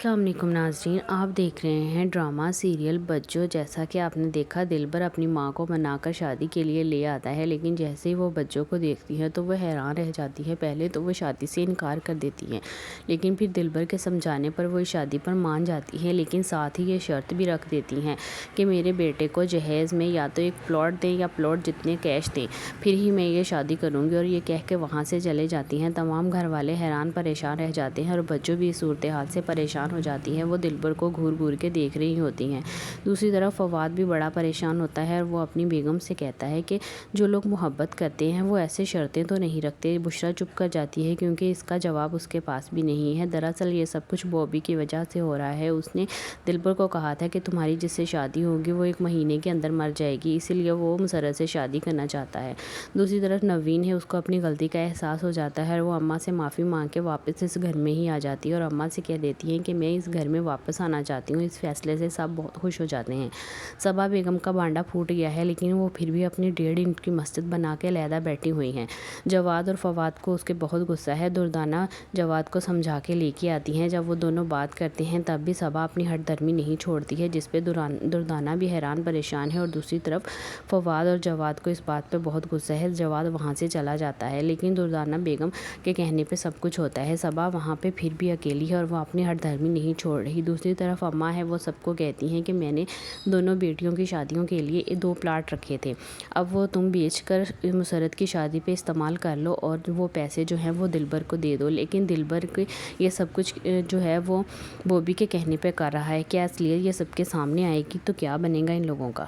السلام علیکم ناظرین، آپ دیکھ رہے ہیں ڈرامہ سیریل بچوں۔ جیسا کہ آپ نے دیکھا، دلبر اپنی ماں کو منا کر شادی کے لیے لے آتا ہے، لیکن جیسے ہی وہ بچوں کو دیکھتی ہے تو وہ حیران رہ جاتی ہے۔ پہلے تو وہ شادی سے انکار کر دیتی ہے، لیکن پھر دلبر کے سمجھانے پر وہ شادی پر مان جاتی ہے، لیکن ساتھ ہی یہ شرط بھی رکھ دیتی ہیں کہ میرے بیٹے کو جہیز میں یا تو ایک پلاٹ دیں یا پلاٹ جتنے کیش دیں، پھر ہی میں یہ شادی کروں گی۔ اور یہ کہہ کے وہاں سے چلے جاتی ہیں۔ تمام گھر والے حیران پریشان رہ جاتے ہیں اور بچوں بھی اس صورتحال سے پریشان ہو جاتی ہیں۔ وہ دلبر کو گھور گھور کے دیکھ رہی ہوتی ہیں۔ دوسری طرف فواد بھی بڑا پریشان ہوتا ہے اور وہ اپنی بیگم سے کہتا ہے کہ جو لوگ محبت کرتے ہیں وہ ایسے شرطیں تو نہیں رکھتے۔ بشرا چپ کر جاتی ہے کیونکہ اس کا جواب اس کے پاس بھی نہیں ہے۔ دراصل یہ سب کچھ بوبی کی وجہ سے ہو رہا ہے۔ اس نے دلبر کو کہا تھا کہ تمہاری جس سے شادی ہوگی وہ 1 مہینے کے اندر مر جائے گی، اسی لیے وہ مسرت سے شادی کرنا چاہتا ہے۔ دوسری طرف نوین ہے، اس کو اپنی غلطی کا احساس ہو جاتا ہے اور وہ اماں سے معافی مانگ کے واپس اس گھر میں ہی آ جاتی ہے اور اماں سے کہہ دیتی ہے کہ میں اس گھر میں واپس آنا چاہتی ہوں۔ اس فیصلے سے سب بہت خوش ہو جاتے ہیں۔ صبا بیگم کا بانڈا پھوٹ گیا ہے، لیکن وہ پھر بھی اپنی 1.5 اینٹ کی مسجد بنا کے علیحدہ بیٹھی ہوئی ہیں۔ جواد اور فواد کو اس کے بہت غصہ ہے۔ دردانہ جواد کو سمجھا کے لے کے آتی ہیں۔ جب وہ دونوں بات کرتے ہیں تب بھی صبا اپنی ہٹ درمی نہیں چھوڑتی ہے، جس پہ دردانہ بھی حیران پریشان ہے اور دوسری طرف فواد اور جواد کو اس بات پہ بہت غصہ ہے۔ جواد وہاں سے چلا جاتا ہے، لیکن دردانہ بیگم کے کہنے پہ سب کچھ ہوتا ہے۔ صبا وہاں پہ پھر بھی اکیلی ہے اور وہ اپنی ہٹ دھرمی نہیں چھوڑ رہی۔ دوسری طرف اماں ہے، وہ سب کو کہتی ہیں کہ میں نے دونوں بیٹیوں کی شادیوں کے لیے 2 پلاٹ رکھے تھے، اب وہ تم بیچ کر مسرت کی شادی پہ استعمال کر لو اور وہ پیسے جو ہیں وہ دلبر کو دے دو۔ لیکن دلبر کے یہ سب کچھ جو ہے وہ بوبی کے کہنے پہ کر رہا ہے۔ کیا اس لیے یہ سب کے سامنے آئے گی تو کیا بنے گا ان لوگوں کا؟